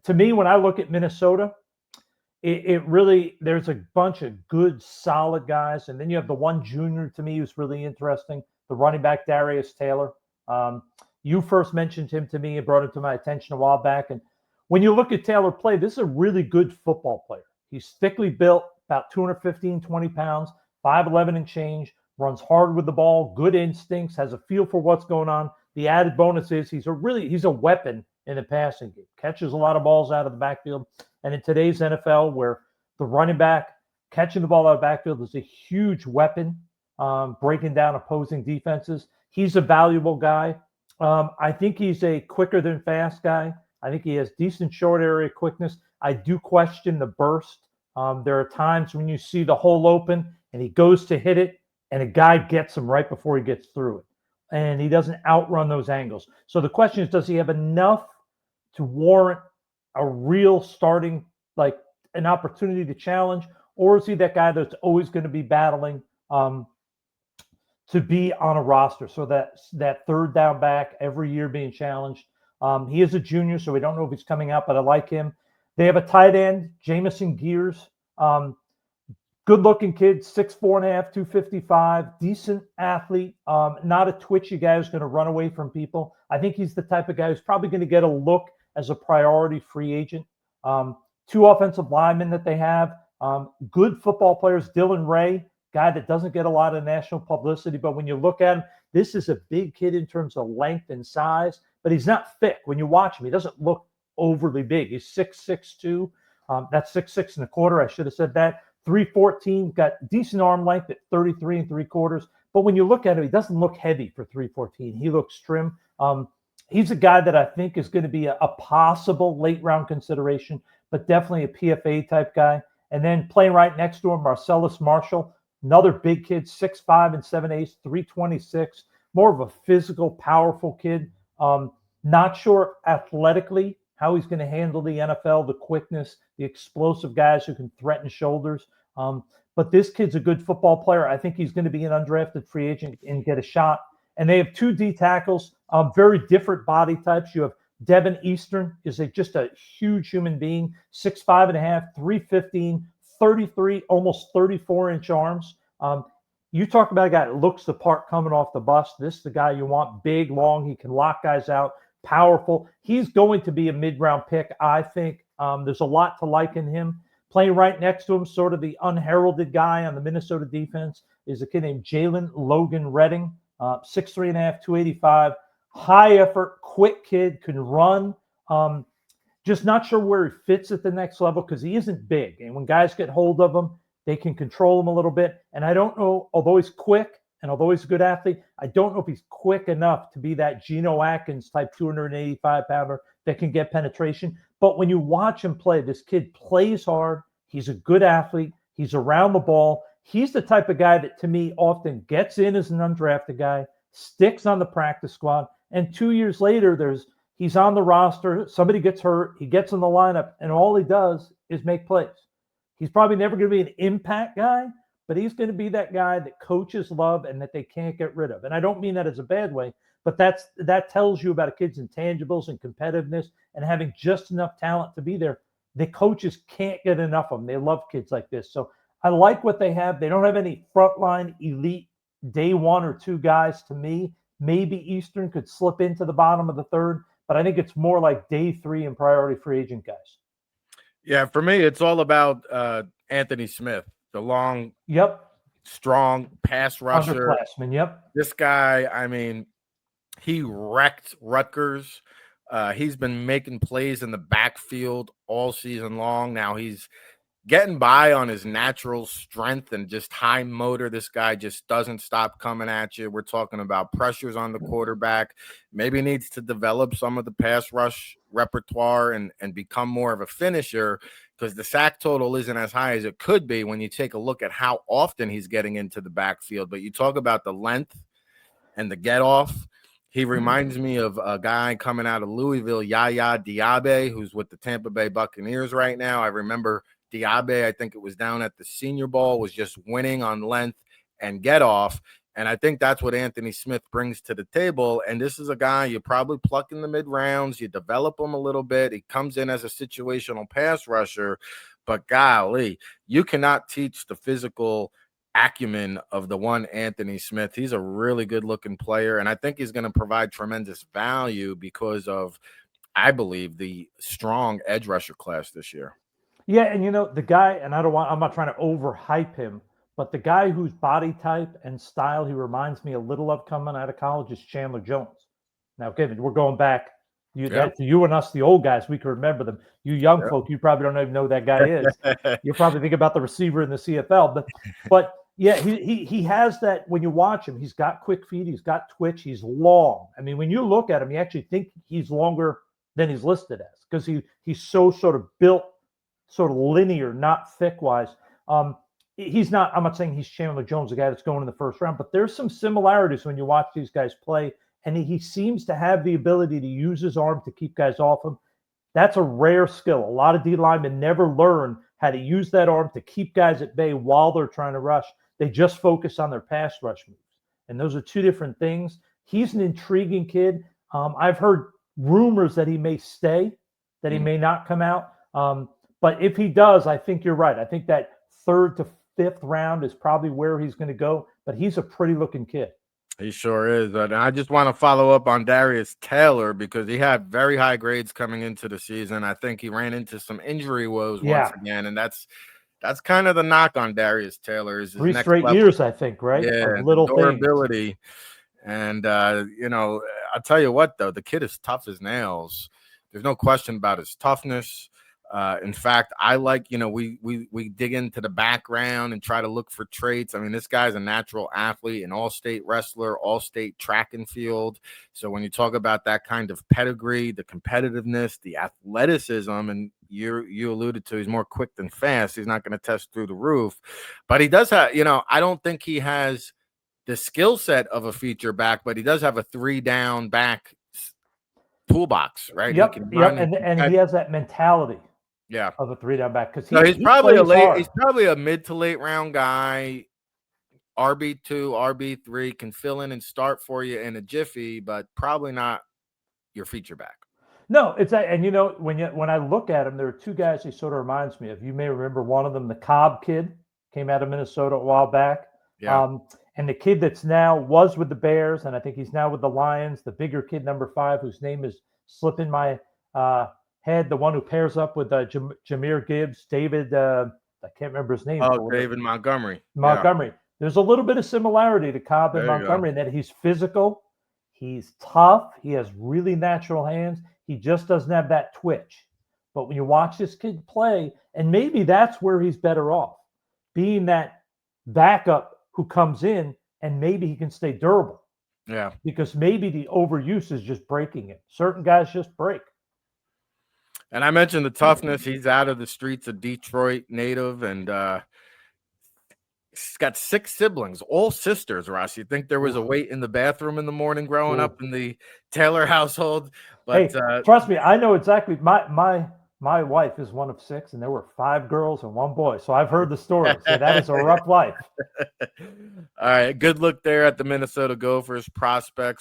to me, when I look at Minnesota, it really, there's a bunch of good, solid guys. And then you have the one junior to me who's really interesting, the running back, Darius Taylor. Um, you first mentioned him to me and brought it to my attention a while back. And when you look at Taylor play, this is a really good football player. He's thickly built, about 215, 20 pounds, 5'11" and change, runs hard with the ball, good instincts, has a feel for what's going on. The added bonus is he's a weapon in the passing game, catches a lot of balls out of the backfield. And in today's NFL, where the running back catching the ball out of the backfield is a huge weapon, breaking down opposing defenses, he's a valuable guy. I think he's a quicker than fast guy. I think he has decent short area quickness. I do question the burst. There are times when you see the hole open and he goes to hit it and a guy gets him right before he gets through it. And he doesn't outrun those angles. So the question is, does he have enough to warrant a real starting, like an opportunity to challenge? Or is he that guy that's always going to be battling to be on a roster? So that third down back every year being challenged. He is a junior, so we don't know if he's coming out, but I like him. They have a tight end, Jamison Gears. Good-looking kid, 6'4.5", 255, decent athlete, not a twitchy guy who's going to run away from people. I think he's the type of guy who's probably going to get a look as a priority free agent. Two offensive linemen that they have, good football players. Dylan Ray, guy that doesn't get a lot of national publicity, but when you look at him, this is a big kid in terms of length and size, but he's not thick. When you watch him, he doesn't look overly big. He's 6'6", that's 6'6 and a quarter. I should have said that. 314, got decent arm length at 33 3/4. But when you look at him, he doesn't look heavy for 314. He looks trim. He's a guy that I think is going to be a possible late round consideration, but definitely a PFA type guy. And then playing right next to him, Marcellus Marshall, another big kid, 6'5 and 7/8, 326, more of a physical, powerful kid. Not sure athletically how he's going to handle the NFL, the quickness, the explosive guys who can threaten shoulders. But this kid's a good football player. I think he's going to be an undrafted free agent and get a shot. And they have two D tackles, very different body types. You have Devin Eastern, is just a huge human being, 6'5.5", 315, 33, almost 34-inch arms. You talk about a guy that looks the part coming off the bus. This is the guy you want, big, long. He can lock guys out, powerful. He's going to be a mid-round pick, I think. There's a lot to like in him. Playing right next to him, sort of the unheralded guy on the Minnesota defense, is a kid named Jalen Logan Redding, 6'3.5", 285. High effort, quick kid, can run. Just not sure where he fits at the next level because he isn't big. And when guys get hold of him, they can control him a little bit. And I don't know, although he's quick and although he's a good athlete, I don't know if he's quick enough to be that Geno Atkins type 285-pounder that can get penetration. But when you watch him play, this kid plays hard. He's a good athlete. He's around the ball. He's the type of guy that, to me, often gets in as an undrafted guy, sticks on the practice squad, and 2 years later, he's on the roster. Somebody gets hurt. He gets in the lineup, and all he does is make plays. He's probably never going to be an impact guy, but he's going to be that guy that coaches love and that they can't get rid of. And I don't mean that as a bad way, but that tells you about a kid's intangibles and competitiveness and having just enough talent to be there. The coaches can't get enough of them. They love kids like this. So I like what they have. They don't have any frontline elite day one or two guys to me. Maybe Eastern could slip into the bottom of the third, but I think it's more like day three and priority free agent guys. Yeah, for me, it's all about Anthony Smith, the long, strong pass rusher. Underclassman, yep. This guy, I mean, he wrecked Rutgers. He's been making plays in the backfield all season long. Now he's getting by on his natural strength and just high motor. This guy just doesn't stop coming at you. We're talking about pressures on the quarterback. Maybe needs to develop some of the pass rush repertoire and become more of a finisher because the sack total isn't as high as it could be when you take a look at how often he's getting into the backfield. But you talk about the length and the get off. He reminds me of a guy coming out of Louisville, Yaya Diaby, who's with the Tampa Bay Buccaneers right now. I remember Diaby, I think it was down at the Senior Bowl, was just winning on length and get off. And I think that's what Anthony Smith brings to the table. And this is a guy you probably pluck in the mid rounds, you develop him a little bit. He comes in as a situational pass rusher, but golly, you cannot teach the physical acumen of the one Anthony Smith. He's a really good looking player. And I think he's going to provide tremendous value because of, I believe, the strong edge rusher class this year. Yeah, and the guy, and I'm not trying to overhype him, but the guy whose body type and style he reminds me a little of coming out of college is Chandler Jones. Now, again, we're going back. That's you and us, the old guys, we can remember them. You young folk, you probably don't even know who that guy is. You probably think about the receiver in the CFL, but yeah, he has that. When you watch him, he's got quick feet, he's got twitch, he's long. I mean, when you look at him, you actually think he's longer than he's listed as, because he's so sort of built, sort of linear, not thick wise. He's not. I'm not saying he's Chandler Jones, the guy that's going in the first round, but there's some similarities when you watch these guys play. And he seems to have the ability to use his arm to keep guys off him. That's a rare skill. A lot of D linemen never learn how to use that arm to keep guys at bay while they're trying to rush. They just focus on their pass rush moves. And those are two different things. He's an intriguing kid. I've heard rumors that he may stay, that he may not come out. But if he does, I think you're right. I think that 3rd to 5th round is probably where he's going to go. But he's a pretty looking kid. He sure is. And I just want to follow up on Darius Taylor because he had very high grades coming into the season. I think he ran into some injury woes once again. And that's kind of the knock on Darius Taylor. Is 3 straight years, I think, right? Yeah, little durability. Things. And, I'll tell you what, though, the kid is tough as nails. There's no question about his toughness. In fact, I like, we dig into the background and try to look for traits. I mean, this guy's a natural athlete, an all-state wrestler, all-state track and field. So when you talk about that kind of pedigree, the competitiveness, the athleticism, and you alluded to, he's more quick than fast. He's not going to test through the roof, but he does have, I don't think he has the skill set of a feature back, but he does have a 3-down back toolbox, right? Yep. And he has that mentality. Yeah, of a 3-down back, because he's probably he's probably a mid to late round guy. RB2, RB3 can fill in and start for you in a jiffy, but probably not your feature back. No, it's that, and when I look at him, there are 2 guys he sort of reminds me of. You may remember one of them, the Cobb kid, came out of Minnesota a while back. Yeah. And the kid that's now was with the Bears, and I think he's now with the Lions. The bigger kid, number 5, whose name is slipping my head, the one who pairs up with Jahmyr Gibbs, David, I can't remember his name. Oh, David Montgomery. Yeah. There's a little bit of similarity to Cobb and Montgomery in that he's physical, he's tough, he has really natural hands. He just doesn't have that twitch. But when you watch this kid play, and maybe that's where he's better off, being that backup who comes in, and maybe he can stay durable. Yeah. Because maybe the overuse is just breaking it. Certain guys just break. And I mentioned the toughness. He's out of the streets of Detroit native, and he's got 6 siblings, all sisters, Russ. You think there was a wait in the bathroom in the morning growing up in the Taylor household? But hey, trust me, I know exactly. My wife is one of 6, and there were 5 girls and 1 boy. So I've heard the stories. So that is a rough life. All right. Good look there at the Minnesota Gophers prospects.